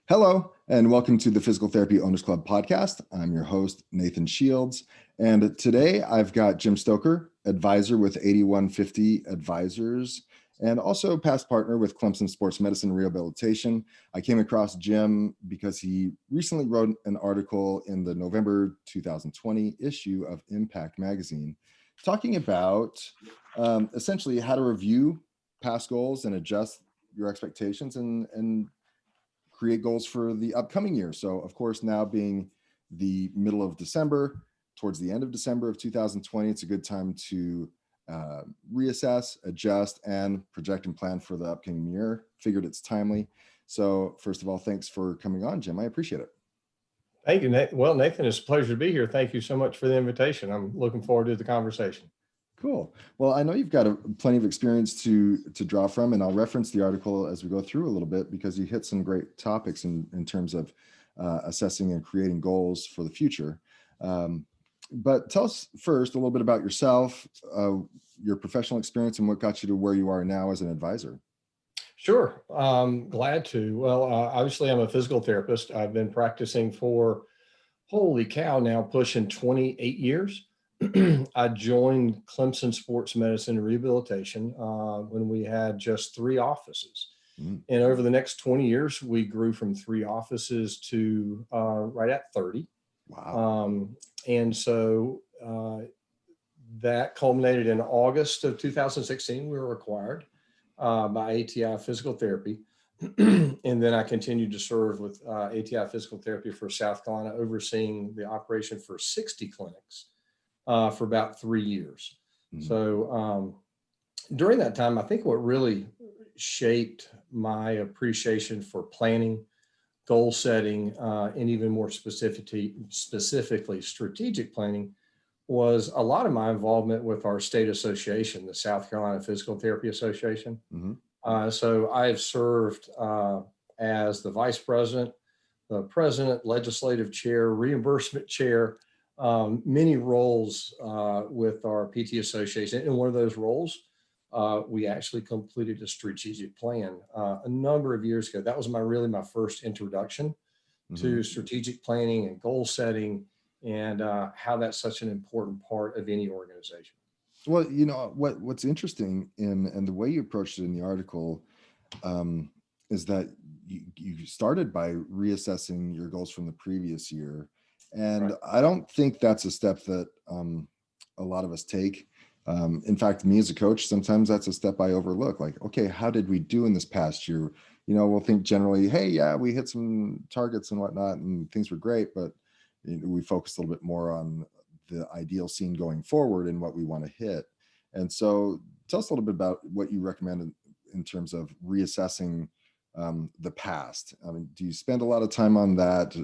Hello, and welcome to the Physical Therapy Owners Club podcast. I'm your host, Nathan Shields. And today I've got Jim Stoker, advisor with 8150 Advisors, and also past partner with Clemson Sports Medicine Rehabilitation. I came across Jim because he recently wrote an article in the November 2020 issue of Impact Magazine, talking about essentially how to review past goals and adjust your expectations and create goals for the upcoming year. So of course, now being the middle of December, towards the end of December of 2020, it's a good time to reassess, adjust, and project and plan for the upcoming year. Figured it's timely. So first of all, thanks for coming on, Jim. I appreciate it. Thank you, Nathan. Well, Nathan, it's a pleasure to be here. Thank you so much for the invitation. I'm looking forward to the conversation. Cool. Well, I know you've got plenty of experience to draw from, and I'll reference the article as we go through a little bit because you hit some great topics in terms of assessing and creating goals for the future. But tell us first a little bit about yourself, your professional experience, and what got you to where you are now as an advisor. Sure. Glad to. Well, obviously, I'm a physical therapist. I've been practicing for, holy cow, now pushing 28 years. I joined Clemson Sports Medicine and Rehabilitation when we had just 3 offices. And over the next 20 years, we grew from 3 offices to right at 30. Wow. And so that culminated in August of 2016. We were acquired by ATI Physical Therapy. And then I continued to serve with ATI Physical Therapy for South Carolina, overseeing the operation for 60 clinics for about 3 years. So during that time, I think what really shaped my appreciation for planning, goal setting, and even more specifically strategic planning was a lot of my involvement with our state association, the South Carolina Physical Therapy Association. So I have served as the vice president, the president, legislative chair, reimbursement chair, many roles with our PT association. In one of those roles, we actually completed a strategic plan a number of years ago. That was my first introduction to strategic planning and goal setting, and how that's such an important part of any organization. Well, you know, what's interesting in the way you approached it in the article is that you started by reassessing your goals from the previous year. And right. I don't think that's a step that a lot of us take. In fact, me as a coach, sometimes that's a step I overlook. Like, okay, how did we do in this past year? You know, we'll think generally, hey, yeah, we hit some targets and whatnot, and things were great, but we focus a little bit more on the ideal scene going forward and what we want to hit. And so tell us a little bit about what you recommend in terms of reassessing the past. I mean, do you spend a lot of time on that?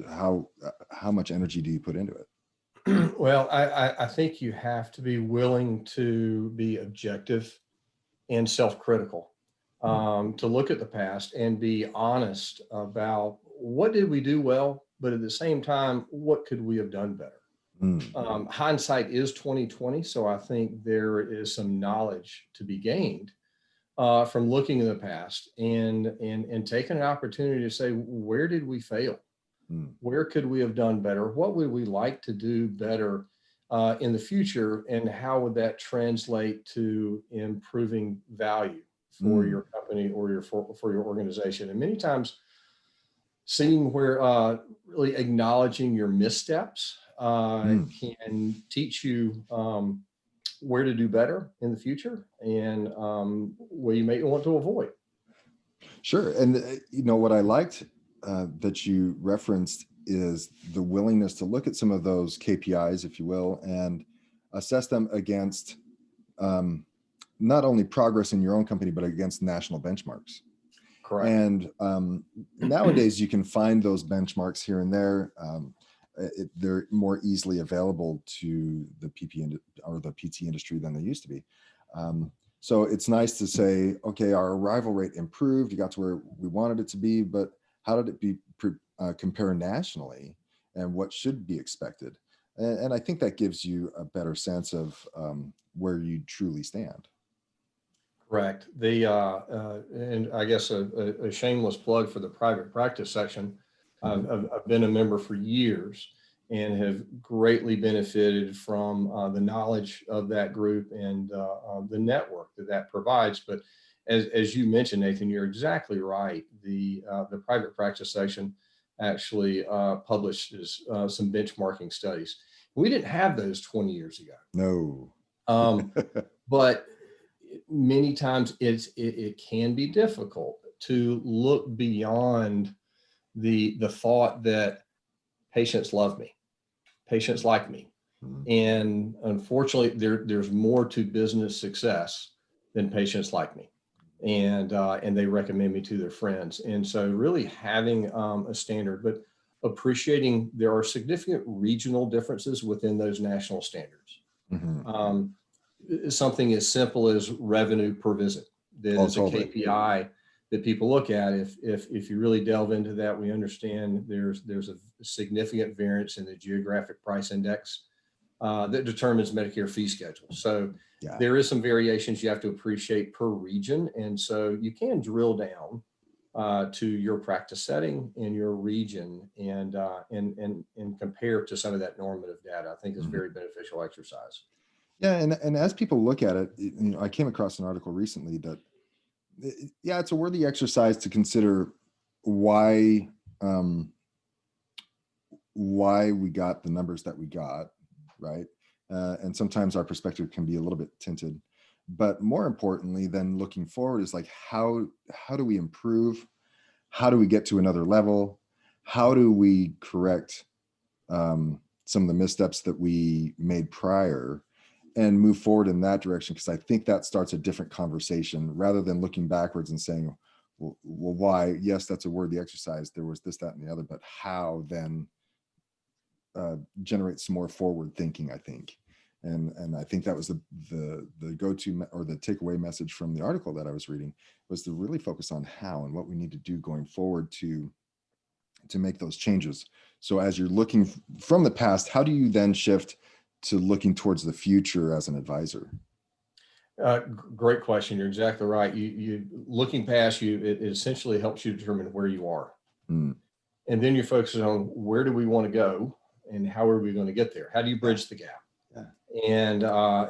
How much energy do you put into it? Well, I think you have to be willing to be objective and self-critical, to look at the past and be honest about what did we do well, but at the same time, what could we have done better? Hindsight is 2020, so I think there is some knowledge to be gained from looking in the past and taking an opportunity to say, where did we fail? Where could we have done better? What would we like to do better in the future? And how would that translate to improving value for your company or for your organization? And many times seeing where really acknowledging your missteps can teach you where to do better in the future and where you may want to avoid. Sure. And you know, what I liked that you referenced is the willingness to look at some of those KPIs, if you will, and assess them against not only progress in your own company, but against national benchmarks. Correct. And nowadays you can find those benchmarks here and there. They're more easily available to the PP or the PT industry than they used to be. So it's nice to say, okay, our arrival rate improved. You got to where we wanted it to be, but how did it compare nationally, and what should be expected? And I think that gives you a better sense of where you truly stand. Correct. And I guess a shameless plug for the private practice section. I've been a member for years and have greatly benefited from the knowledge of that group and the network that provides. But as you mentioned, Nathan, you're exactly right. The private practice section actually publishes some benchmarking studies. We didn't have those 20 years ago. No. But many times it can be difficult to look beyond the thought that patients love me, patients like me. And unfortunately, there's more to business success than patients like me. And they recommend me to their friends. And so really having a standard, but appreciating there are significant regional differences within those national standards. Something as simple as revenue per visit that is a KPI that people look at. If you really delve into that, we understand there's a significant variance in the geographic price index that determines Medicare fee schedule. So there is some variations you have to appreciate per region. And so you can drill down to your practice setting in your region and compare to some of that normative data. I think is very beneficial exercise. Yeah, and as people look at it, I came across an article recently that, it's a worthy exercise to consider why we got the numbers that we got, right? And sometimes our perspective can be a little bit tinted, but more importantly than looking forward is like, how do we improve? How do we get to another level? How do we correct some of the missteps that we made prior and move forward in that direction? Because I think that starts a different conversation rather than looking backwards and saying, well, why? Yes, that's a worthy exercise. There was this, that, and the other, but how then generate some more forward thinking, I think. And I think that was the go-to or the takeaway message from the article that I was reading, was to really focus on how and what we need to do going forward to make those changes. So as you're looking from the past, how do you then shift to looking towards the future as an advisor? Great question. You're exactly right. You looking past you, it essentially helps you determine where you are. And then you focus on where do we want to go and how are we going to get there? How do you bridge the gap? And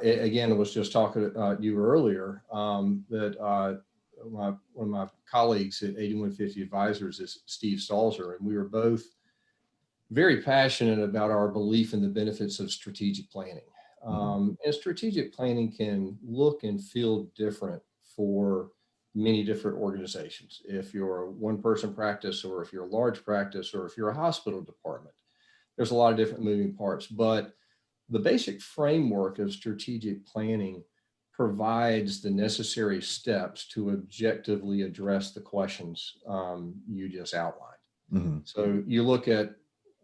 again, I was just talking to you earlier that one of my colleagues at 8150 Advisors is Steve Stalzer, and we were both very passionate about our belief in the benefits of strategic planning. And strategic planning can look and feel different for many different organizations. If you're a one-person practice, or if you're a large practice, or if you're a hospital department, there's a lot of different moving parts. But the basic framework of strategic planning provides the necessary steps to objectively address the questions you just outlined. So you look at,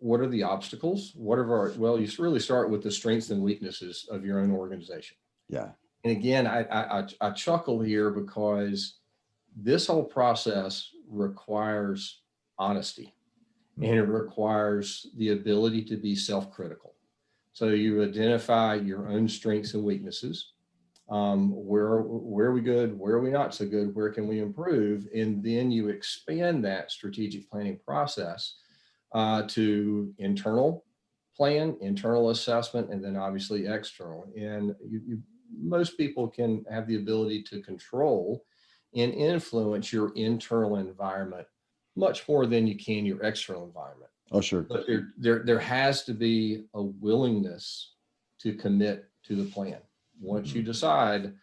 what are the obstacles? You really start with the strengths and weaknesses of your own organization. And again, I chuckle here because this whole process requires honesty, and it requires the ability to be self-critical. So you identify your own strengths and weaknesses. Where are we good? Where are we not so good? Where can we improve? And then you expand that strategic planning process to internal plan, internal assessment, and then obviously external. And most people can have the ability to control and influence your internal environment much more than you can your external environment. Oh, sure. But there has to be a willingness to commit to the plan. Once you decide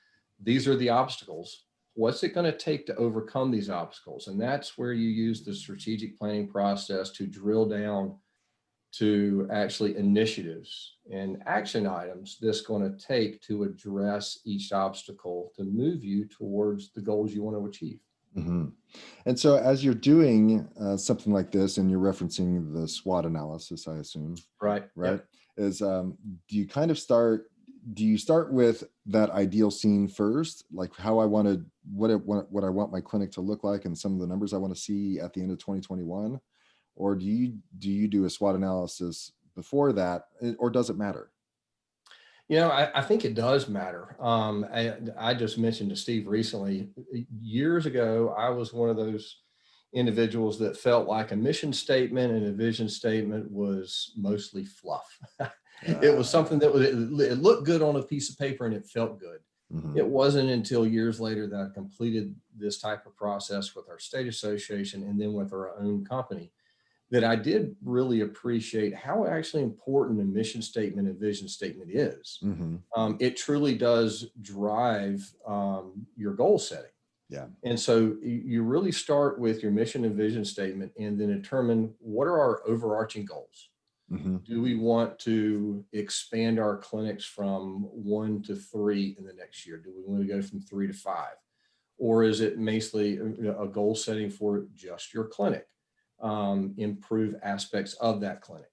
these are the obstacles, what's it going to take to overcome these obstacles? And that's where you use the strategic planning process to drill down to actually initiatives and action items that's going to take to address each obstacle to move you towards the goals you want to achieve. And so as you're doing something like this, and you're referencing the SWOT analysis, I assume, right? Yep. Is do you start with that ideal scene first, like how I want to, what I want my clinic to look like and some of the numbers I want to see at the end of 2021? Or do you do a SWOT analysis before that, or does it matter? I think it does matter. I just mentioned to Steve recently, years ago, I was one of those individuals that felt like a mission statement and a vision statement was mostly fluff. It was something that it looked good on a piece of paper and it felt good. Mhm. It wasn't until years later that I completed this type of process with our state association and then with our own company that I did really appreciate how actually important a mission statement and vision statement is. Mhm. It truly does drive your goal setting. Yeah. And so you really start with your mission and vision statement and then determine what are our overarching goals. Mhm. Do we want to expand our clinics from 1 to 3 in the next year? Do we want to go from 3 to 5? Or is it basically a goal setting for just your clinic? Improve aspects of that clinic.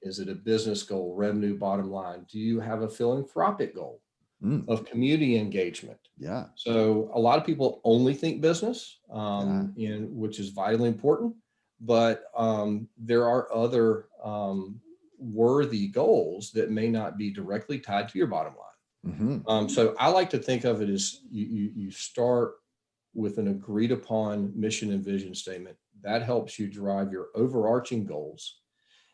Is it a business goal, revenue, bottom line? Do you have a philanthropic goal Mm. of community engagement? Yeah. So a lot of people only think business, Yeah. which is vitally important, but there are other worthy goals that may not be directly tied to your bottom line. Mhm. So I like to think of it as you start with an agreed upon mission and vision statement. That helps you drive your overarching goals.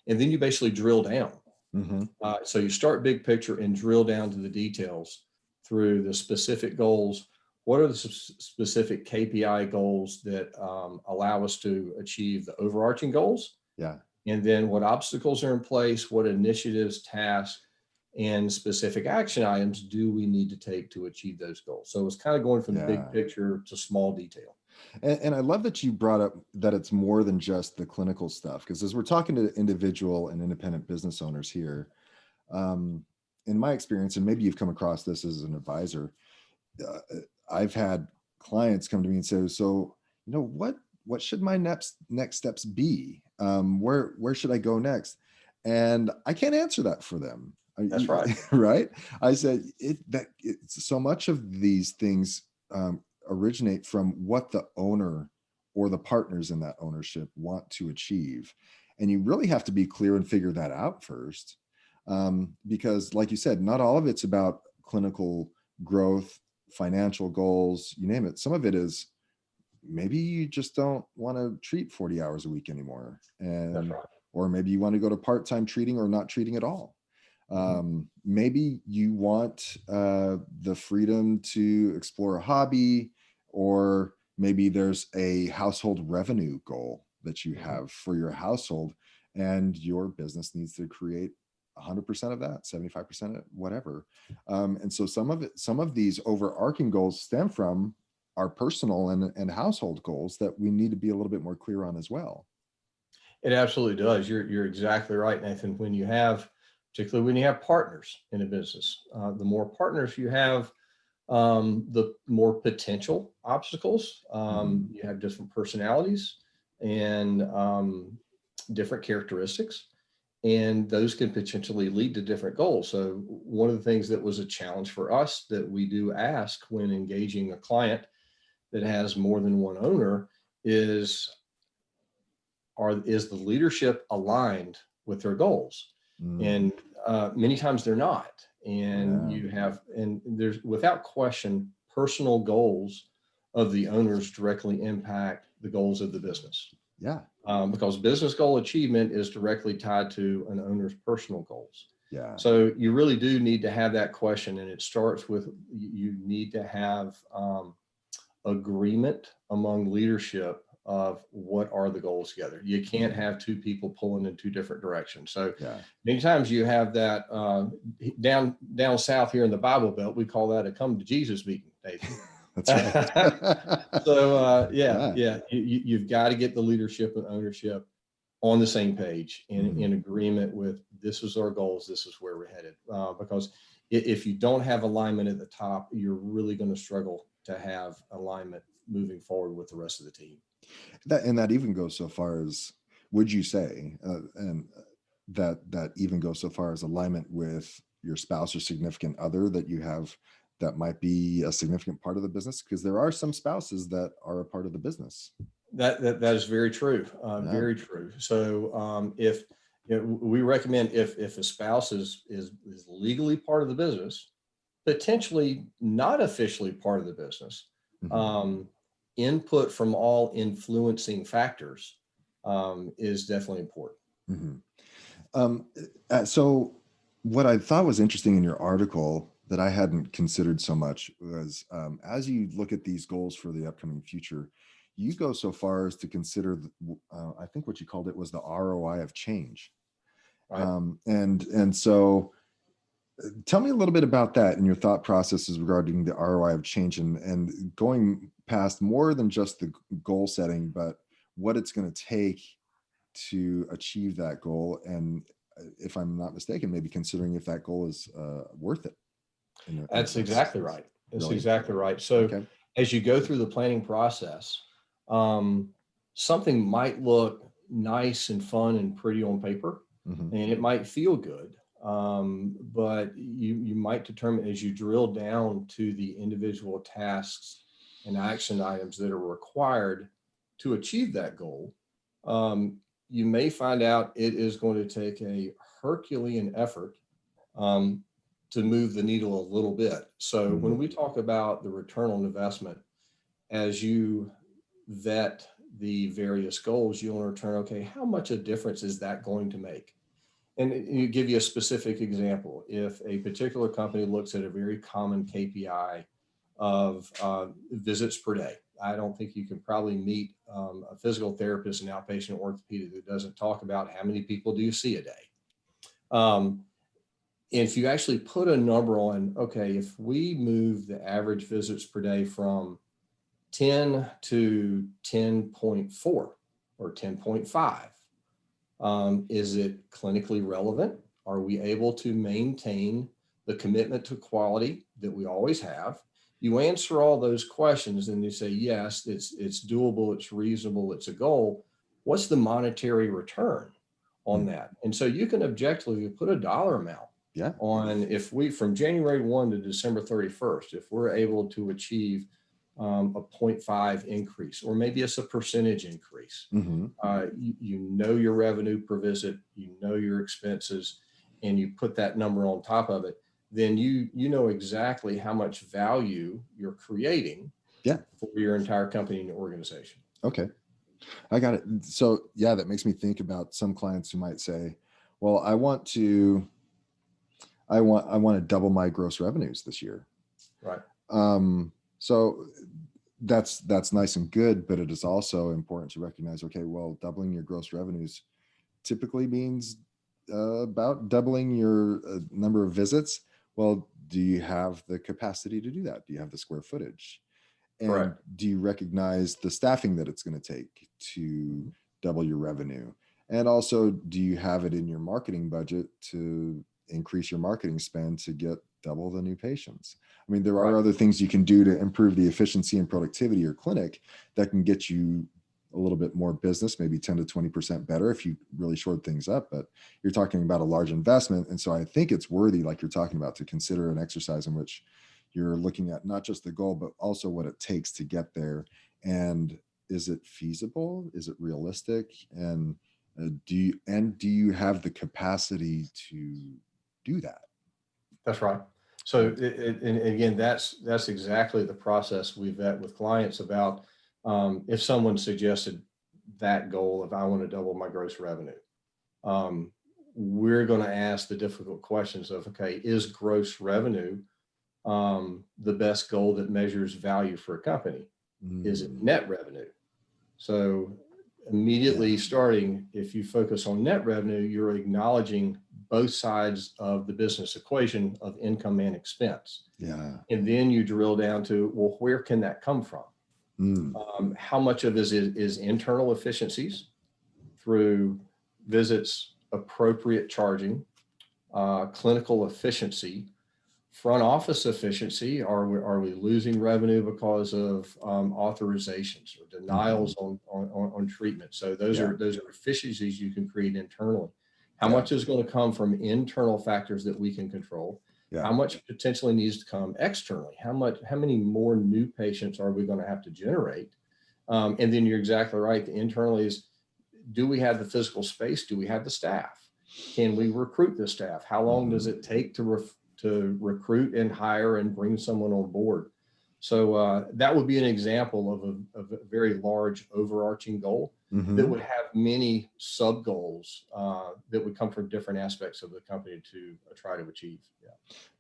And then you basically drill down. Mhm. So you start big picture and drill down to the details through the specific goals. What are the specific KPI goals that allow us to achieve the overarching goals? Yeah. And then what obstacles are in place, what initiatives, tasks, and specific action items do we need to take to achieve those goals? So it's kind of going from the big Yeah. picture to small detail. And I love that you brought up that it's more than just the clinical stuff, because as we're talking to individual and independent business owners here, um, in my experience, and maybe you've come across this as an advisor, uh, I've had clients come to me and say, "So, what should my next steps be? Where should I go next?" And I can't answer that for them. That's right. Right? I said it's so much of these things originate from what the owner or the partners in that ownership want to achieve, and you really have to be clear and figure that out first, because, like you said, not all of it's about clinical growth, financial goals, you name it. Some of it is maybe you just don't want to treat 40 hours a week anymore. That's And, right. or maybe you want to go to part-time treating or not treating at all. Mhm. Maybe you want the freedom to explore a hobby, or maybe there's a household revenue goal that you Mhm. have for your household, and your business needs to create 100% of that, 75% of whatever. And so some of these overarching goals stem from our personal and household goals that we need to be a little bit more clear on as well. It absolutely does. You're exactly right, Nathan. Particularly when you have partners in a business, the more partners you have, the more potential obstacles. Mhm. You have different personalities and different characteristics, and those can potentially lead to different goals. So one of the things that was a challenge for us that we do ask when engaging a client that has more than one owner is is the leadership aligned with their goals? Mm. And many times they're not. And Yeah. there's without question, personal goals of the owners directly impact the goals of the business. Yeah. Because business goal achievement is directly tied to an owner's personal goals. Yeah. So you really do need to have that question, and it starts with you need to have agreement among leadership of what are the goals together. You can't Mhm. have two people pulling in two different directions. So Yeah. many times you have that down south here in the Bible Belt, we call that a come to Jesus meeting, Nathan. That's right. So Yeah. you've got to get the leadership and ownership on the same page and Mhm. in agreement with this is our goals, this is where we're headed. Because if you don't have alignment at the top, you're really going to struggle to have alignment moving forward with the rest of the team. That even goes so far as, would you say, and that even goes so far as alignment with your spouse or significant other that you have, that might be a significant part of the business, because there are some spouses that are a part of the business. That is very true, Yeah. very true. So if we recommend if a spouse is legally part of the business, potentially not officially part of the business, Mhm. um, input from all influencing factors is definitely important. Mm-hmm. So what I thought was interesting in your article that I hadn't considered so much was, as you look at these goals for the upcoming future, you go so far as to consider, I think what you called it was the ROI of change. Right. And so tell me a little bit about that and your thought processes regarding the ROI of change, and going past more than just the goal setting, but what it's going to take to achieve that goal. And if I'm not mistaken, maybe considering if that goal is worth it. That's exactly right. That's Really? exactly right. So Okay. as you go through the planning process, something might look nice and fun and pretty on paper, Mm-hmm. and it might feel good. But you might determine as you drill down to the individual tasks and action items that are required to achieve that goal, you may find out it is going to take a Herculean effort um, to move the needle a little bit. So Mm-hmm. when we talk about the return on investment, as you vet the various goals, you'll return, okay, how much a difference is that going to make? And you give you a specific example. If a particular company looks at a very common KPI of visits per day, I don't think you can probably meet a physical therapist and outpatient orthopedic that doesn't talk about how many people do you see a day. If you actually put a number on, okay, if we move the average visits per day from 10 to 10.4 or 10.5, is it clinically relevant? Are we able to maintain the commitment to quality that we always have? You answer all those questions and you say, yes, it's doable, it's reasonable, it's a goal. What's the monetary return on that? And so you can objectively put a dollar amount Yeah. on, if we, from January 1 to December 31st, if we're able to achieve a 0.5 increase, or maybe it's a percentage increase. Mm-hmm. You know your revenue per visit, you know your expenses, and you put that number on top of it, then you know exactly how much value you're creating Yeah. for your entire company and your organization. Okay. I got it. So yeah, that makes me think about some clients who might say, well, I want to double my gross revenues this year. Right. So that's nice and good, but it is also important to recognize, okay, well, doubling your gross revenues typically means about doubling your number of visits. Well, do you have the capacity to do that? Do you have the square footage? And Correct. do you recognize the staffing that it's going to take to double your revenue? And also, do you have it in your marketing budget to increase your marketing spend to get double the new patients? I mean, there are Right. other things you can do to improve the efficiency and productivity of your clinic that can get you a little bit more business, maybe 10 to 20% better if you really short things up. But you're talking about a large investment. And so I think it's worthy, like you're talking about, to consider an exercise in which you're looking at not just the goal, but also what it takes to get there. And is it feasible? Is it realistic? And do you have the capacity to do that? That's right. So, and again, that's exactly the process we vet with clients about. If someone suggested that goal, if I want to double my gross revenue, um, we're going to ask the difficult questions of, okay, is gross revenue the best goal that measures value for a company? Is it net revenue? So immediately starting, if you focus on net revenue, you're acknowledging both sides of the business equation of income and expense. Yeah. And then you drill down to, well, where can that come from? How much of it is internal efficiencies through visits, appropriate charging, clinical efficiency, front office efficiency. Are we losing revenue because of authorizations or denials on treatment? So those are efficiencies you can create internally. How much is going to come from internal factors that we can control? How much potentially needs to come externally? How many more new patients are we going to have to generate? And then you're exactly right. The internally is, do we have the physical space? Do we have the staff? Can we recruit the staff? How long does it take to recruit and hire and bring someone on board? So that would be an example of a very large overarching goal that would have many sub goals that would come from different aspects of the company to try to achieve.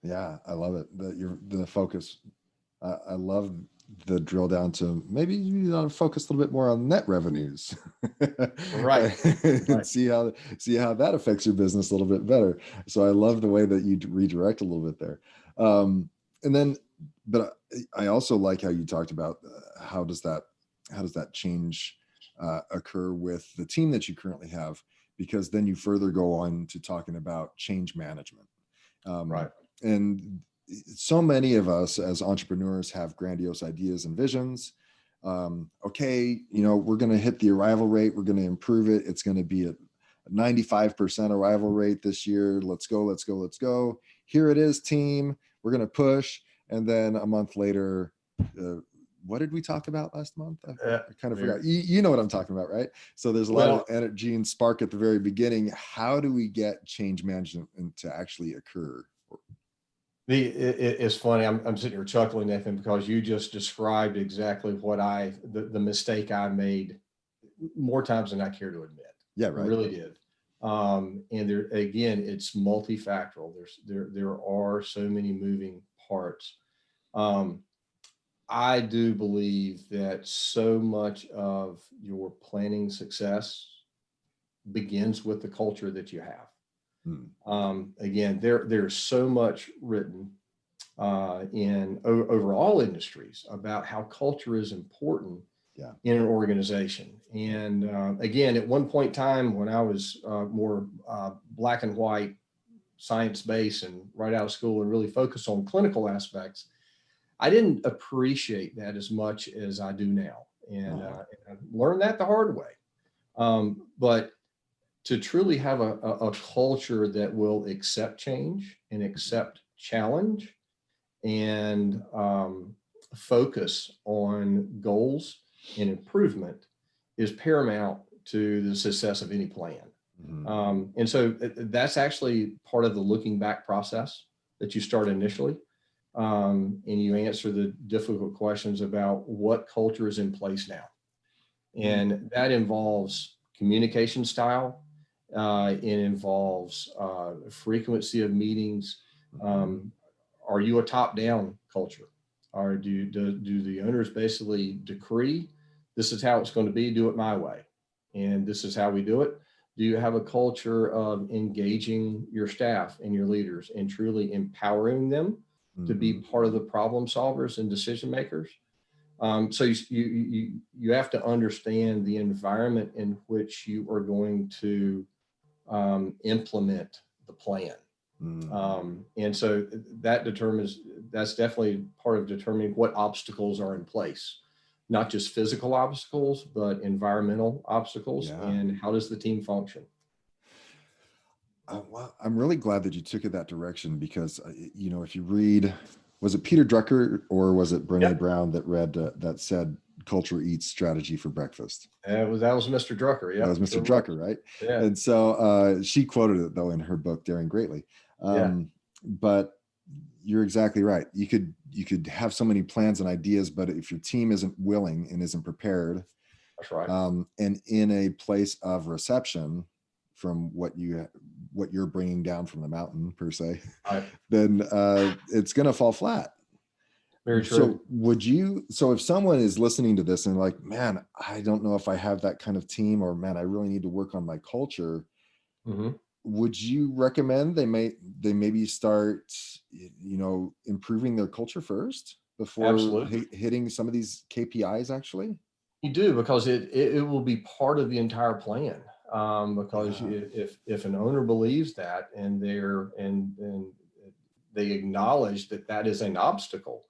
Yeah, I love it. The focus. I love the drill down to maybe you want to focus a little bit more on net revenues, Right. and Right. see how that affects your business a little bit better. So I love the way that you redirect a little bit there. And then, but I also like how you talked about how does that change occur with the team that you currently have, because then you further go on to talking about change management. Right. And so many of us as entrepreneurs have grandiose ideas and visions. Okay, we're going to hit the arrival rate. We're going to improve it. It's going to be a 95% arrival rate this year. Let's go, let's go, let's go. Here it is, team. We're going to push. And then a month later, what did we talk about last month? I kind of forgot. You know what I'm talking about, right? So there's a lot of energy and spark at the very beginning. How do we get change management to actually occur? It's funny. I'm sitting here chuckling, Nathan, because you just described exactly what the mistake I made more times than I care to admit. Yeah, right. I really did. And there again, it's multifactorial. There are so many moving parts. I do believe that so much of your planning success begins with the culture that you have. Again, there's so much written in overall industries about how culture is important in an organization. And again, at one point in time when I was more black and white, science-based and right out of school and really focused on clinical aspects, I didn't appreciate that as much as I do now. And I learned that the hard way. But to truly have a culture that will accept change and accept challenge and focus on goals and improvement is paramount to the success of any plan. And so that's actually part of the looking back process that you start initially. And you answer the difficult questions about what culture is in place now. And that involves communication style. It involves frequency of meetings. Are you a top-down culture? Or do the owners basically decree, this is how it's going to be, do it my way, and this is how we do it? Do you have a culture of engaging your staff and your leaders and truly empowering them to be part of the problem solvers and decision makers? So you have to understand the environment in which you are going to implement the plan. And so that's definitely part of determining what obstacles are in place, not just physical obstacles, but environmental obstacles. And how does the team function? Well, I'm really glad that you took it that direction, because, if you read, was it Peter Drucker or was it Brene Brown that read that said culture eats strategy for breakfast? That was Mr. Drucker. Yeah, that was Mr. Drucker, right? Yeah. And so she quoted it though in her book Daring Greatly. But you're exactly right. You could have so many plans and ideas, but if your team isn't willing and isn't prepared, that's right, and in a place of reception from what you're bringing down from the mountain per se, then it's going to fall flat. Very true. So if someone is listening to this and like, man, I don't know if I have that kind of team, or man, I really need to work on my culture. Would you recommend they maybe start, improving their culture first before hitting some of these KPIs actually? You do, because it will be part of the entire plan. Because if an owner believes that and they acknowledge that is an obstacle,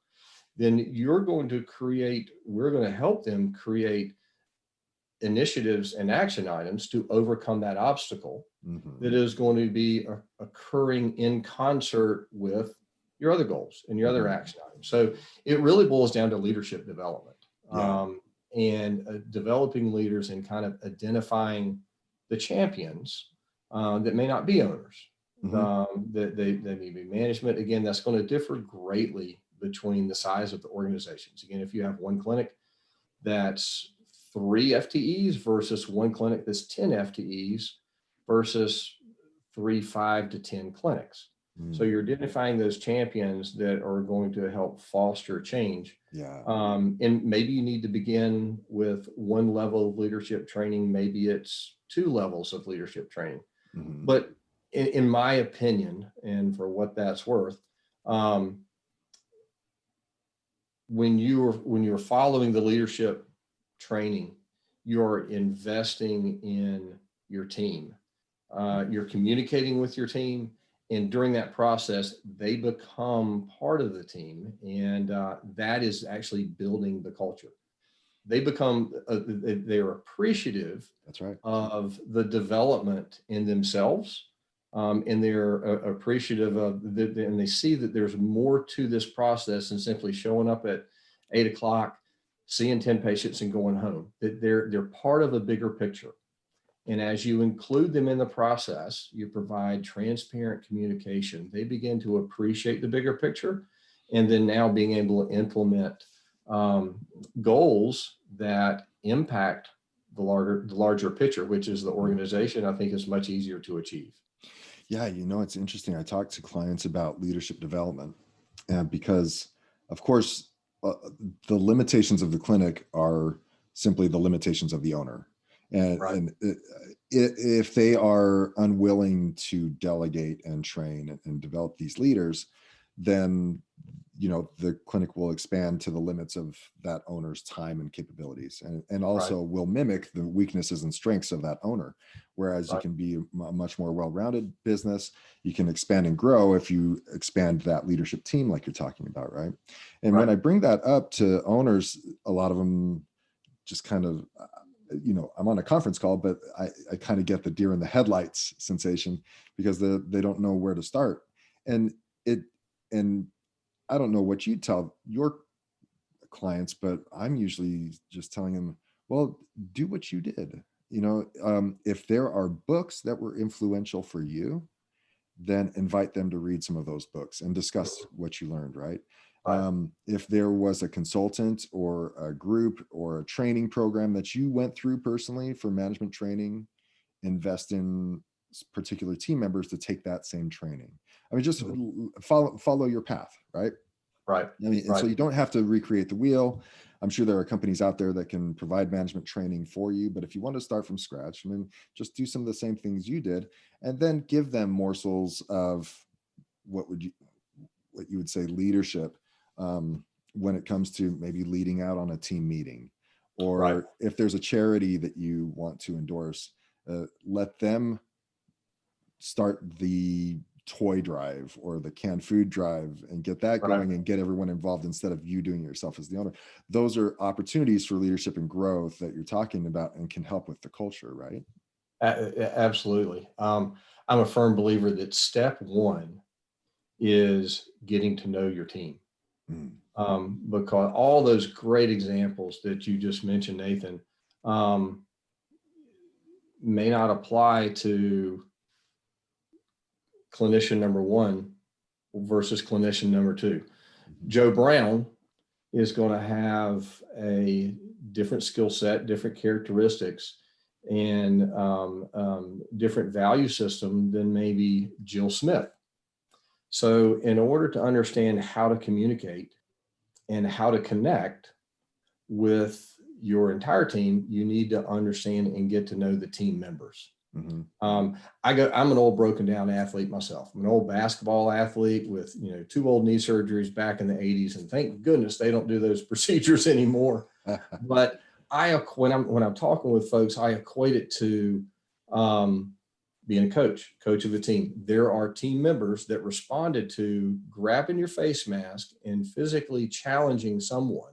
then we're going to help them create initiatives and action items to overcome that obstacle that is going to be occurring in concert with your other goals and your other action items. So it really boils down to leadership development, and developing leaders and kind of identifying the champions that may not be owners, that they may be management. Again, that's going to differ greatly between the size of the organizations. Again, if you have one clinic that's 3 FTEs versus one clinic that's 10 FTEs versus 3, 5 to 10 clinics. So you're identifying those champions that are going to help foster change. Yeah. And maybe you need to begin with one level of leadership training. Maybe it's 2 levels of leadership training. But in my opinion, and for what that's worth, when you're following the leadership training, you're investing in your team. You're communicating with your team, and during that process, they become part of the team, and that is actually building the culture. They become they're appreciative. That's right. Of the development in themselves, and they're appreciative of and they see that there's more to this process than simply showing up at 8 o'clock, seeing 10 patients and going home. That they're part of a bigger picture. And as you include them in the process, you provide transparent communication. They begin to appreciate the bigger picture, and then now being able to implement goals that impact the larger picture, which is the organization, I think is much easier to achieve. Yeah, it's interesting. I talk to clients about leadership development, and because, of course, the limitations of the clinic are simply the limitations of the owner. And if they are unwilling to delegate and train and develop these leaders, then the clinic will expand to the limits of that owner's time and capabilities, and also will mimic the weaknesses and strengths of that owner. Whereas you can be a much more well-rounded business, you can expand and grow if you expand that leadership team, like you're talking about, right? And when I bring that up to owners, a lot of them just kind of, I'm on a conference call, but I kind of get the deer in the headlights sensation, because they don't know where to start. And I don't know what you tell your clients, but I'm usually just telling them, well, do what you did. If there are books that were influential for you, then invite them to read some of those books and discuss what you learned, right? If there was a consultant or a group or a training program that you went through personally for management training, invest in particular team members to take that same training. I mean, just follow your path, right? Right. I mean, and so you don't have to recreate the wheel. I'm sure there are companies out there that can provide management training for you, but if you want to start from scratch, I mean, just do some of the same things you did, and then give them morsels of what you would say leadership, when it comes to maybe leading out on a team meeting, or if there's a charity that you want to endorse, let them start the toy drive or the canned food drive and get that going and get everyone involved instead of you doing it yourself as the owner. Those are opportunities for leadership and growth that you're talking about and can help with the culture, right? Absolutely. I'm a firm believer that step one is getting to know your team. Because all those great examples that you just mentioned, Nathan, may not apply to clinician number 1 versus clinician number 2. Joe Brown is going to have a different skill set, different characteristics, and different value system than maybe Jill Smith. So in order to understand how to communicate and how to connect with your entire team, you need to understand and get to know the team members. I'm an old broken down athlete myself. I'm an old basketball athlete with 2 old knee surgeries back in the 80s, and thank goodness they don't do those procedures anymore. But when I'm talking with folks, I equate it to being a coach of a team. There are team members that responded to grabbing your face mask and physically challenging someone,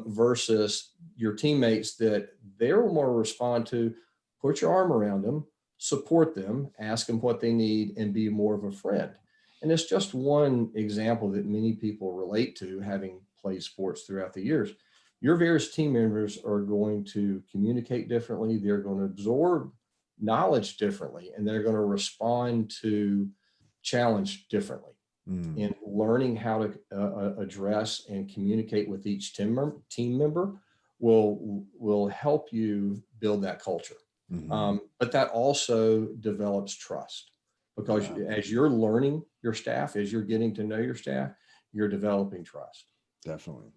versus your teammates that they're more respond to put your arm around them, support them, ask them what they need, and be more of a friend. And it's just one example that many people relate to, having played sports throughout the years. Your various team members are going to communicate differently. They're going to absorb knowledge differently, and they're going to respond to challenge differently. Mm, and learning how to address and communicate with each team member will help you build that culture. mhm. But that also develops trust, because Yeah, as you're learning your staff, as you're getting to know your staff, you're developing trust. definitely.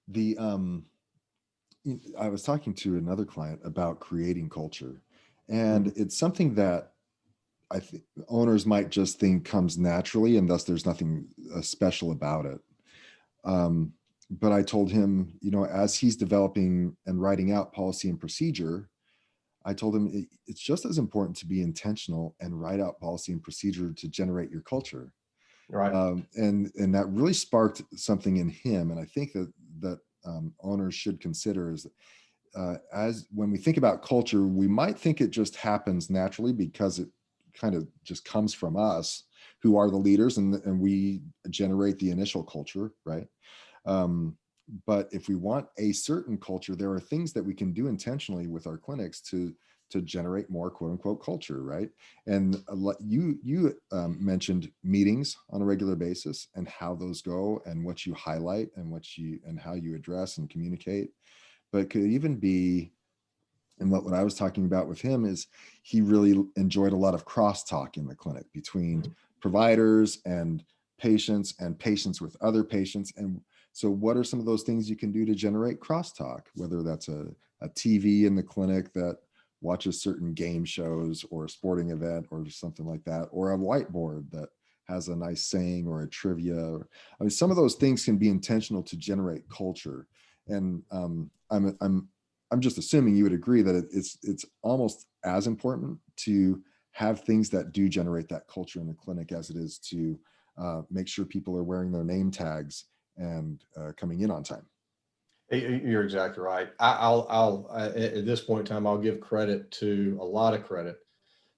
The I was talking to another client about creating culture, and Mhm. it's something that I think owners might just think comes naturally, and thus there's nothing special about it. Um, but I told him, as he's developing and writing out policy and procedure, I told him it's just as important to be intentional and write out policy and procedure to generate your culture. Right. And that really sparked something in him, and I think that owners should consider is as when we think about culture, we might think it just happens naturally because it kind of just comes from us who are the leaders, and we generate the initial culture, right? Um, but if we want a certain culture, there are things that we can do intentionally with our clinics to generate more quote unquote culture, right? And you mentioned meetings on a regular basis and how those go and what you highlight and how you address and communicate. But it could even be, and what I was talking about with him is he really enjoyed a lot of crosstalk in the clinic between Mhm. providers and patients with other patients. And so what are some of those things you can do to generate crosstalk, whether that's a TV in the clinic that watches certain game shows or a sporting event or something like that, or a whiteboard that has a nice saying or a trivia. I mean, some of those things can be intentional to generate culture. And I'm just assuming you would agree that it's almost as important to have things that do generate that culture in the clinic as it is to make sure people are wearing their name tags and coming in on time. You're exactly right. At this point in time, I'll give credit to a lot of credit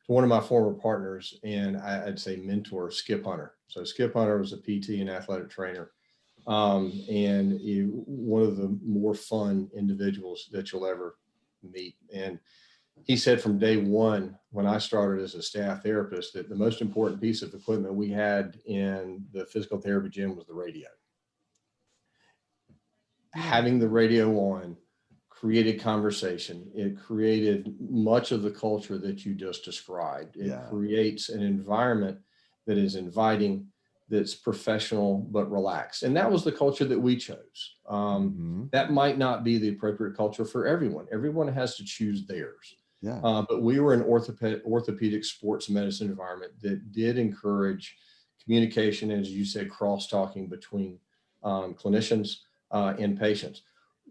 to one of my former partners, and I'd say mentor, Skip Hunter. So Skip Hunter was a PT and athletic trainer, and one of the more fun individuals that you'll ever meet. And he said from day one, when I started as a staff therapist, that the most important piece of equipment we had in the physical therapy gym was the radio. Yeah. Having the radio on created conversation. It created much of the culture that you just described. It Yeah. creates an environment that is inviting, that's professional but relaxed. And that was the culture that we chose. Hmm. That might not be the appropriate culture for everyone. Everyone has to choose theirs. Yeah. But we were an orthopedic sports medicine environment that did encourage communication, as you said, cross talking between clinicians and patients.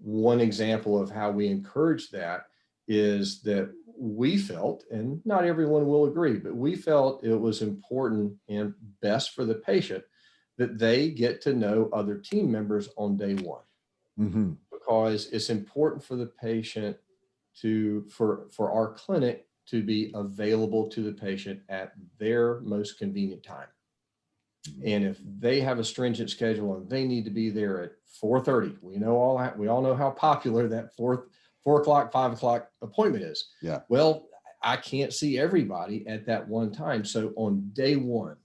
One example of how we encourage that is that we felt, and not everyone will agree, but we felt it was important and best for the patient that they get to know other team members on day one, Hmm. because it's important for the patient for our clinic to be available to the patient at their most convenient time. And if they have a stringent schedule and they need to be there at 4:30, we all know how popular that 4 o'clock, 5 o'clock appointment is. Yeah. Well, I can't see everybody at that one time. So on day one,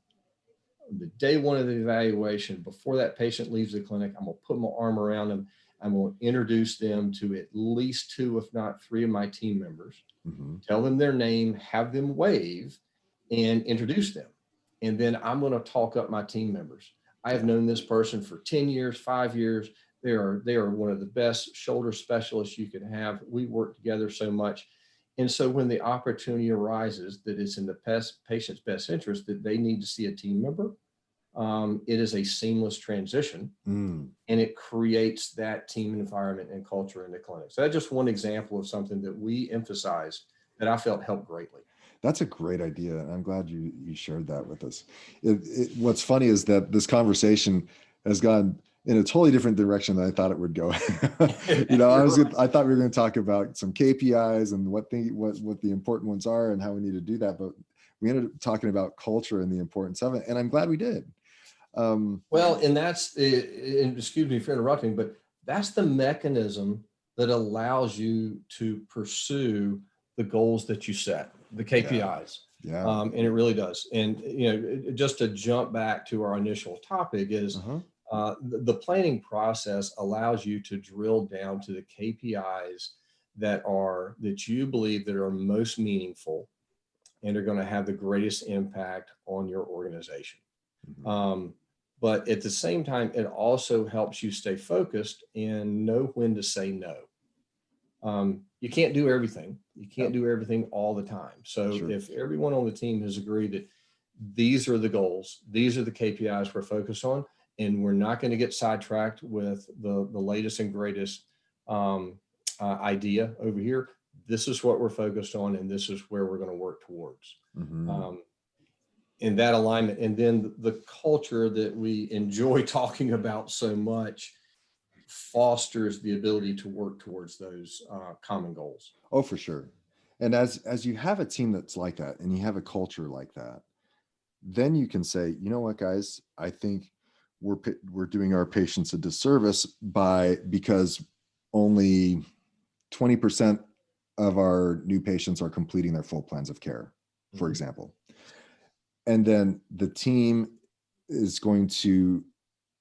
the day one of the evaluation, before that patient leaves the clinic, I'm going to put my arm around them. I'm going to introduce them to at least two, if not three, of my team members, Hmm. tell them their name, have them wave, and introduce them. And then I'm going to talk up my team members. I have Yeah. known this person for 10 years, 5 years. They are one of the best shoulder specialists you could have. We work together so much. And so when the opportunity arises that it's in the patient's best interest that they need to see a team member, it is a seamless transition, Mm. and it creates that team environment and culture in the clinic. So that's just one example of something that we emphasized that I felt helped greatly. That's a great idea, and I'm glad you shared that with us. What's funny is that this conversation has gone in a totally different direction than I thought it would go. You're right. I thought we were going to talk about some KPIs and what the important ones are and how we need to do that, but we ended up talking about culture and the importance of it, and I'm glad we did. Well, and and excuse me for interrupting, but that's the mechanism that allows you to pursue the goals that you set, the Yeah, KPIs. Yeah. And it really does. And, just to jump back to our initial topic is Uh-huh. the planning process allows you to drill down to the KPIs that you believe that are most meaningful and are going to have the greatest impact on your organization. Mhm. But at the same time, it also helps you stay focused and know when to say no. You can't do everything. You can't Yeah, do everything all the time. So sure. if everyone on the team has agreed that these are the goals, these are the KPIs we're focused on, and we're not going to get sidetracked with the latest and greatest idea over here. This is what we're focused on, and this is where we're going to work towards. Mhm. Um, in that alignment, and then the culture that we enjoy talking about so much fosters the ability to work towards those common goals. Oh, for sure. And as you have a team that's like that and you have a culture like that, then you can say, you know what, guys, I think we're doing our patients a disservice because only 20% of our new patients are completing their full plans of care, for Mhm. example. And then the team is going to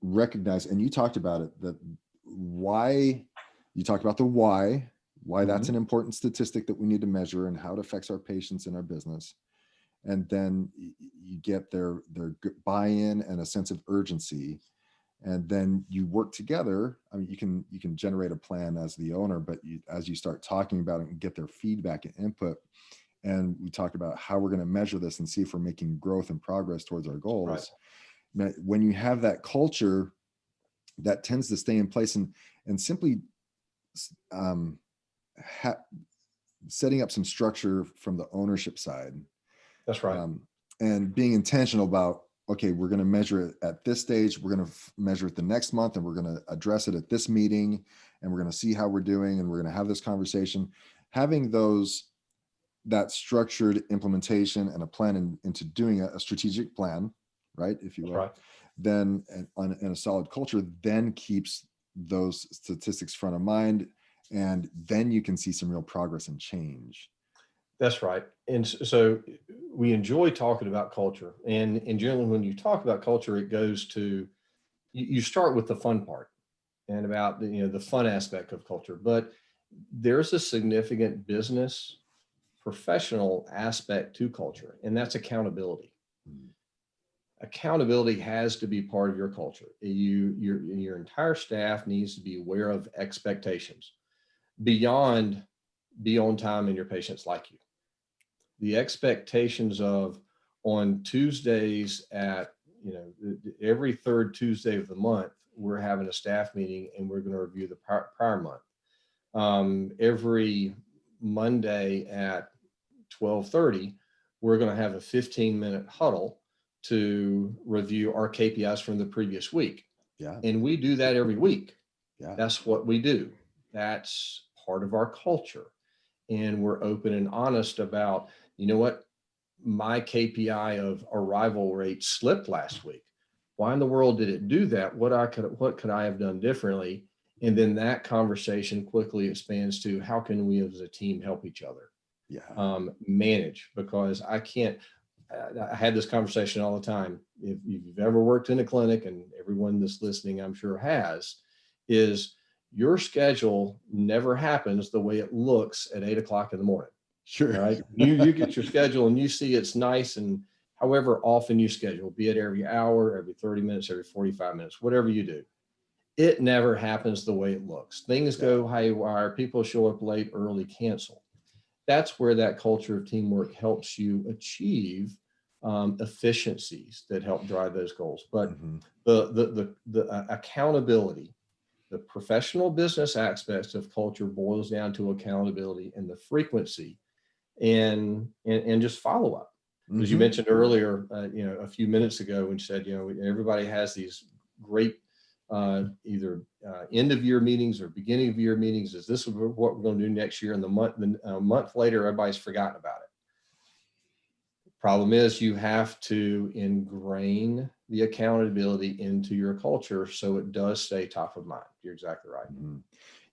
recognize, and you talked about it, that why you talked about the why that's Mhm. an important statistic that we need to measure and how it affects our patients and our business. And then you get their buy-in and a sense of urgency, and then you work together. I mean, you can generate a plan as the owner, but as you start talking about it and get their feedback and input, and we talk about how we're going to measure this and see if we're making growth and progress towards our Right. goals. When you have that culture, that tends to stay in place, and simply um, ha- setting up some structure from the ownership side, That's right. um, and being intentional about, okay, we're going to measure it at this stage, we're going to measure it the next month, and we're going to address it at this meeting, and we're going to see how we're doing, and we're going to have this conversation. Having that structured implementation and a plan into doing a strategic plan, right, if you That's will, right. then and a solid culture then keeps those statistics front of mind, and then you can see some real progress and change. That's right. And so we enjoy talking about culture. And generally, when you talk about culture, it goes to you start with the fun part and about the fun aspect of culture. But there's a significant business professional aspect to culture, and that's accountability. Mm. Accountability has to be part of your culture. Your entire staff needs to be aware of expectations beyond be on time and your patients like you. The expectations of on Tuesdays at every third Tuesday of the month, we're having a staff meeting and we're going to review the prior month. Every Monday at 12:30, we're going to have a 15-minute huddle to review our KPIs from the previous week. Yeah. And we do that every week. Yeah. That's what we do. That's part of our culture. And we're open and honest about, what, my KPI of arrival rate slipped last week. Why in the world did it do that? What could I have done differently? And then that conversation quickly expands to how can we as a team help each other Yeah. manage? Because I had this conversation all the time. If you've ever worked in a clinic, and everyone that's listening, I'm sure has, is your schedule never happens the way it looks at 8 o'clock in the morning. Sure. All right. You get your schedule and you see it's nice. And however often you schedule, be it every hour, every 30 minutes, every 45 minutes, whatever you do, it never happens the way it looks. Things Yeah. go haywire. People show up late, early, cancel. That's where that culture of teamwork helps you achieve efficiencies that help drive those goals. But Mm-hmm. the accountability, the professional business aspects of culture boils down to accountability and the frequency and just follow up. As you Mm-hmm. mentioned earlier, a few minutes ago, when you said, everybody has these great either end of year meetings or beginning of year meetings. Is this what we're going to do next year? And a month later, everybody's forgotten about it. Problem is, you have to ingrain the accountability into your culture so it does stay top of mind. You're exactly right. Mm-hmm.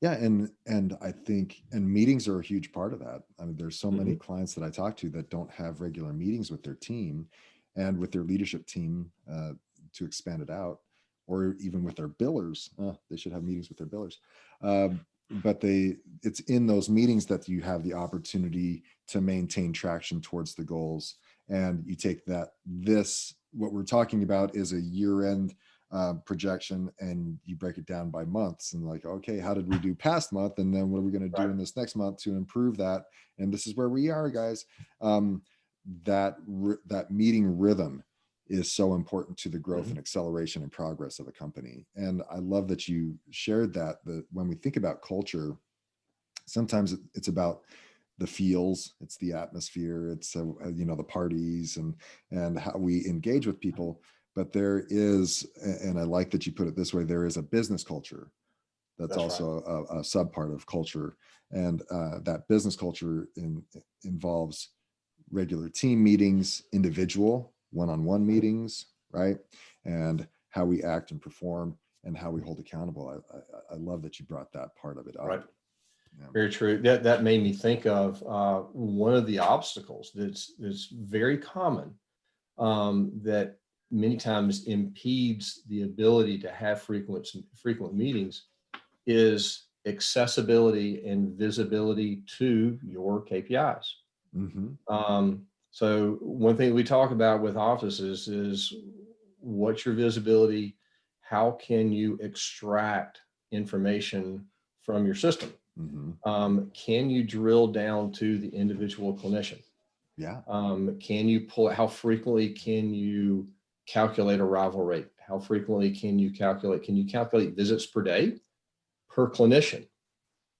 Yeah, and I think meetings are a huge part of that. I mean, there's so many Mhm. clients that I talk to that don't have regular meetings with their team and with their leadership team to expand it out, or even with their billers. They should have meetings with their billers. But it's in those meetings that you have the opportunity to maintain traction towards the goals. And you take what we're talking about is a year-end projection, and you break it down by months and like, okay, how did we do past month, and then what are we going to do Right. in this next month to improve that, and this is where we are, guys. That meeting rhythm is so important to the growth Mhm. and acceleration and progress of a company. And I love that you shared that when we think about culture, sometimes it's about the feels, it's the atmosphere, it's the parties and how we engage with people. But there is, and I like that you put it this way, there is a business culture that's That's right. also a sub part of culture. And that business culture involves regular team meetings, individual one-on-one Mhm. meetings, right? And how we act and perform and how we hold accountable. I love that you brought that part of it Right. up. Yeah. Very true. That made me think of one of the obstacles that's very common, that many times impedes the ability to have frequent meetings, is accessibility and visibility to your KPIs. Mm-hmm. So one thing we talk about with offices is, what's your visibility? How can you extract information from your system? Mm-hmm. Can you drill down to the individual clinician? Yeah. Can you pull, how frequently can you calculate arrival rate? How frequently can you calculate visits per day per clinician?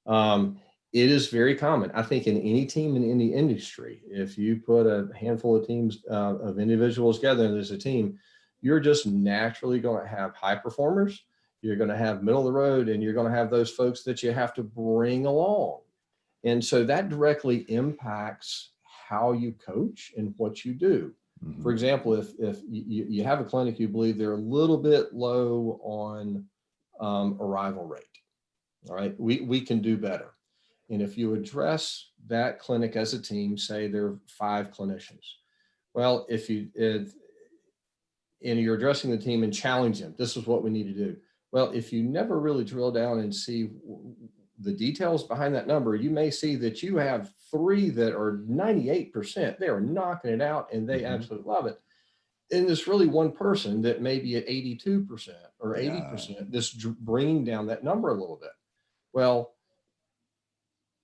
Um, it is very common. I think in any team in any industry, if you put a handful of teams of individuals together and there's a team, you're just naturally going to have high performers. You're going to have middle of the road, and you're going to have those folks that you have to bring along. And so that directly impacts how you coach and what you do. For Mm-hmm. example, if you have a clinic, you believe they're a little bit low on arrival rate, all right, we can do better. And if you address that clinic as a team, say there are 5 clinicians. Well, and you're addressing the team and challenge them, this is what we need to do. Well, if you never really drill down and see the details behind that number, you may see that you have 3 that are 98%. They are knocking it out and they Mm-hmm. absolutely love it. And there's really one person that may be at 82% or Yeah. 80%, that's bringing down that number a little bit. Well,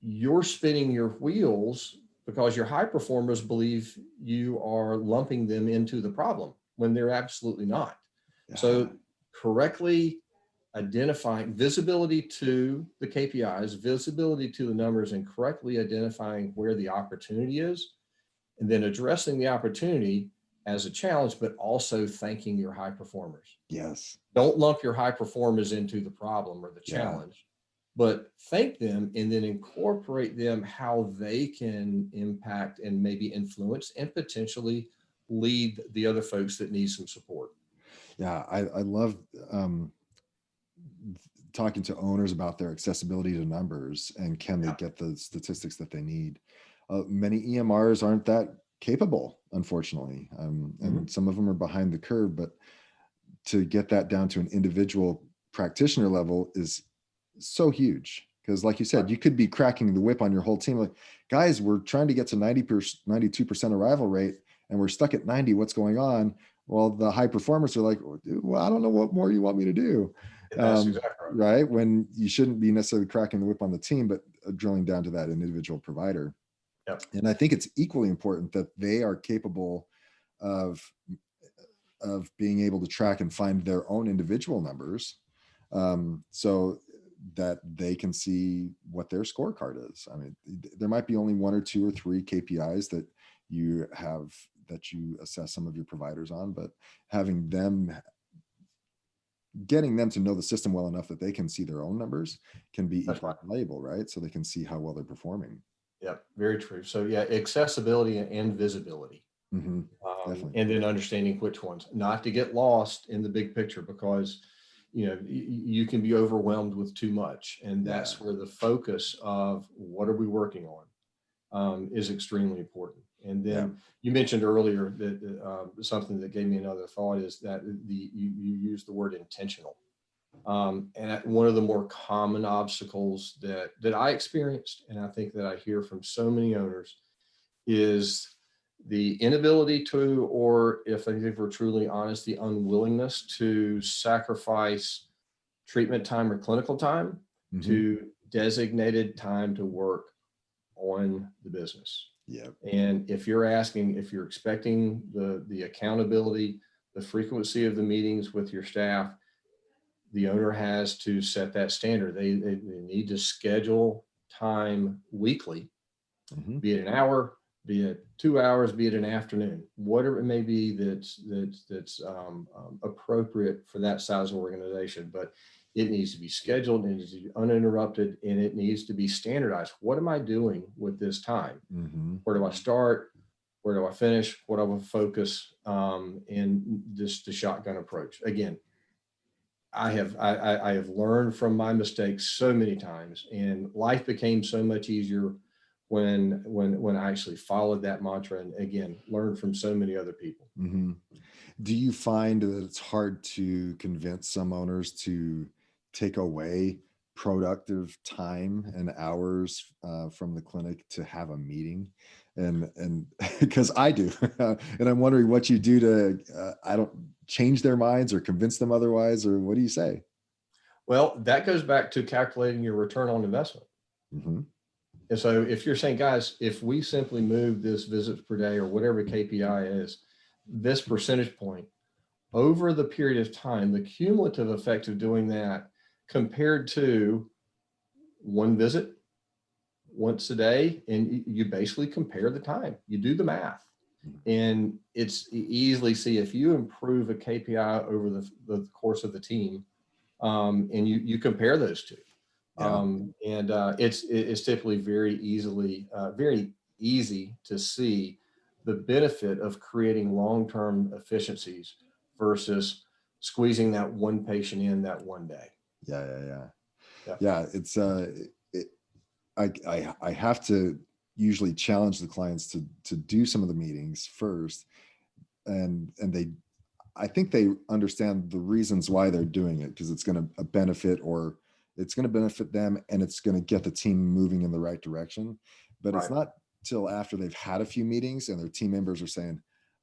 you're spinning your wheels because your high performers believe you are lumping them into the problem when they're absolutely not. Yeah. So, correctly identifying visibility to the KPIs, visibility to the numbers, and correctly identifying where the opportunity is, and then addressing the opportunity as a challenge, but also thanking your high performers. Yes. Don't lump your high performers into the problem or the Yeah. challenge, but thank them and then incorporate them, how they can impact and maybe influence and potentially lead the other folks that need some support. Yeah. I love talking to owners about their accessibility to numbers and can they Yeah. get the statistics that they need. Many EMRs aren't that capable, unfortunately, Mhm. and some of them are behind the curve. But to get that down to an individual practitioner level is so huge, because like you said, Right. you could be cracking the whip on your whole team, like, guys, we're trying to get to 90%, 92% arrival rate, and we're stuck at 90. What's going on? Well, the high performers are like, well, I don't know what more you want me to do. That's exactly right. Right, when you shouldn't be necessarily cracking the whip on the team, but drilling down to that individual provider. Yep. And I think it's equally important that they are capable of being able to track and find their own individual numbers, so that they can see what their scorecard is. I mean, there might be only 1 or 2 or 3 KPIs that you have that you assess some of your providers on, but having them, getting them to know the system well enough that they can see their own numbers can be That's equally right. valuable, right? So they can see how well they're performing. Yep. Very true. So yeah, accessibility and visibility. Mm-hmm. Definitely. And then understanding which ones, not to get lost in the big picture, because you can be overwhelmed with too much. And that's Yeah. where the focus of what are we working on is extremely important. And Yeah. then you mentioned earlier that something that gave me another thought is that you used the word intentional. And one of the more common obstacles that I experienced, and I think that I hear from so many owners, is the inability to, or if we're truly honest, the unwillingness to sacrifice treatment time or clinical time Mm-hmm. to designated time to work on the business. Yeah. And if you're expecting the accountability, the frequency of the meetings with your staff, the owner has to set that standard. They need to schedule time weekly, Mm-hmm. be it an hour, be it 2 hours, be it an afternoon, whatever it may be that's appropriate for that size of organization. But it needs to be scheduled, it needs to be uninterrupted, and it needs to be standardized. What am I doing with this time? Mm-hmm. Where do I start? Where do I finish? What do I focus? And just the shotgun approach. Again, I have learned from my mistakes so many times, and life became so much easier when I actually followed that mantra, and again learned from so many other people. Mm-hmm. Do you find that it's hard to convince some owners to take away productive time and hours from the clinic to have a meeting? And because I do, and I'm wondering what you do to I don't change their minds or convince them otherwise, or what do you say? Well, that goes back to calculating your return on investment. Mm-hmm. And so if you're saying, guys, if we simply move this visits per day or whatever KPI is, this percentage point over the period of time, the cumulative effect of doing that compared to one visit once a day, and you basically compare the time, you do the math, and it's easily see if you improve a KPI over the course of the team, and you compare those two. Yeah. And it's typically very easy to see the benefit of creating long-term efficiencies versus squeezing that one patient in that one day. Yeah. Yeah. Yeah. Yeah, Yeah. It's it, I have to usually challenge the clients to do some of the meetings first, and they I think they understand the reasons why they're doing it, because it's going to benefit, or it's going to benefit them, and it's going to get the team moving in the right direction. But it's right. not till after they've had a few meetings and their team members are saying,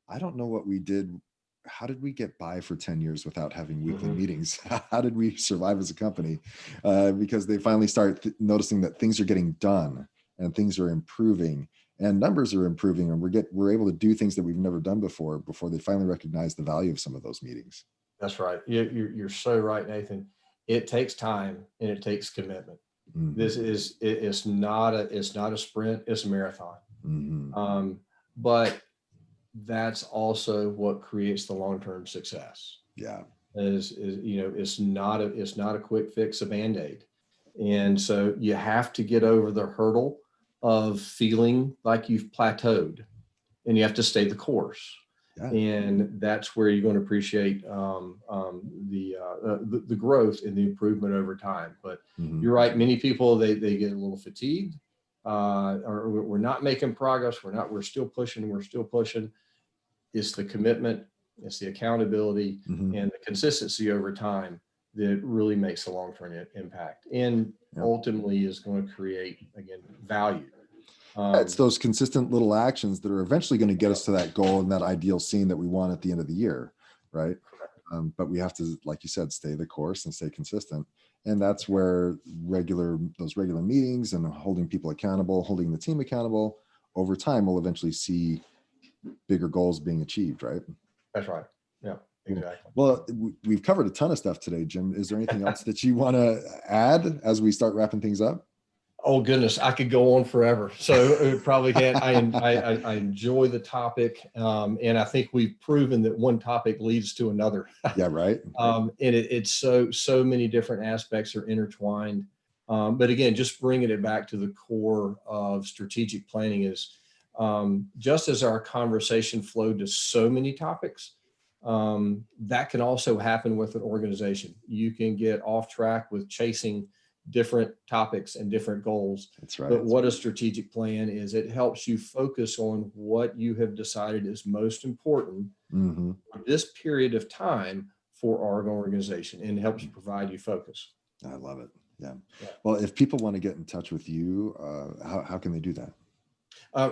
I don't know what we did. How did we get by for 10 years without having weekly Mm-hmm. meetings? How did we survive as a company? Because they finally start noticing that things are getting done and things are improving and numbers are improving, and we're able to do things that we've never done before they finally recognize the value of some of those meetings. That's right. You're so right, Nathan. It takes time and it takes commitment. Mm-hmm. It's not a sprint, it's a marathon. Mm-hmm. But that's also what creates the long-term success. Yeah. It's not a quick fix, a band-aid. And so you have to get over the hurdle of feeling like you've plateaued, and you have to stay the course. Yeah. And that's where you're going to appreciate the growth and the improvement over time. But Mm-hmm. you're right. Many people, they get a little fatigued, or we're not making progress. We're still pushing. We're still pushing. It's the commitment, it's the accountability, Mm-hmm. and the consistency over time that really makes a long-term impact, and Yeah. ultimately is going to create, again, value. It's those consistent little actions that are eventually going to get us to that goal and that ideal scene that we want at the end of the year, right? But we have to, like you said, stay the course and stay consistent. And that's where those regular meetings and holding people accountable, holding the team accountable over time will eventually see bigger goals being achieved, right? That's right. Yeah, exactly. Well, we've covered a ton of stuff today, Jim. Is there anything else that you want to add as we start wrapping things up? Oh goodness, I could go on forever. So probably can't. I enjoy the topic, and I think we've proven that one topic leads to another. Yeah, right. And it's so many different aspects are intertwined. But again, just bringing it back to the core of strategic planning is, just as our conversation flowed to so many topics, That can also happen with an organization. You can get off track with chasing different topics and different goals. That's right. But what a strategic plan is, it helps you focus on what you have decided is most important for this period of time for our organization, and helps provide you focus. I love it. Yeah. Yeah. Well, if people want to get in touch with you, how can they do that?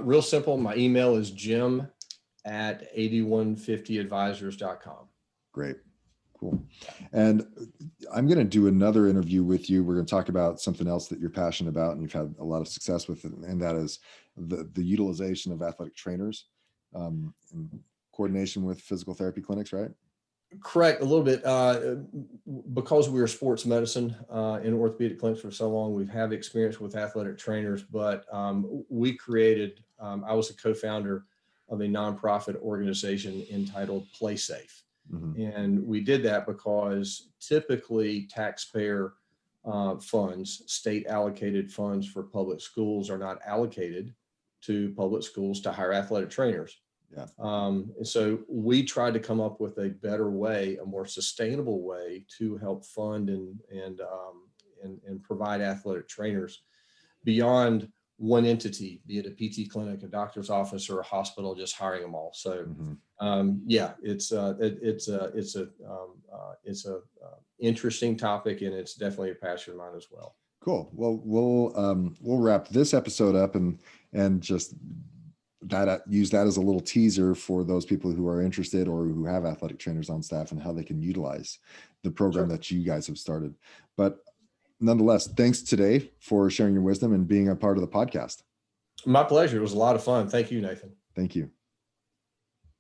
Real simple. My email is jim@8150advisors.com. Great. Cool. And I'm going to do another interview with you. We're going to talk about something else that you're passionate about and you've had a lot of success with, and that is the utilization of athletic trainers in coordination with physical therapy clinics, right? Correct. A little bit, because we were sports medicine in orthopedic clinics for so long, we've had experience with athletic trainers, but we created, I was a co-founder of a nonprofit organization entitled Play Safe. And we did that because typically taxpayer funds, state allocated funds for public schools, are not allocated to public schools to hire athletic trainers. Yeah. And so we tried to come up with a better way, a more sustainable way to help fund and provide athletic trainers beyond one entity, be it a PT clinic, a doctor's office, or a hospital, just hiring them all. So yeah, it's a interesting topic, and it's definitely a passion of mine as well. Cool. Well, we'll wrap this episode up and just use that as a little teaser for those people who are interested or who have athletic trainers on staff and how they can utilize the program that you guys have started. But nonetheless, thanks today for sharing your wisdom and being a part of the podcast. My pleasure. It was a lot of fun. Thank you, Nathan. Thank you.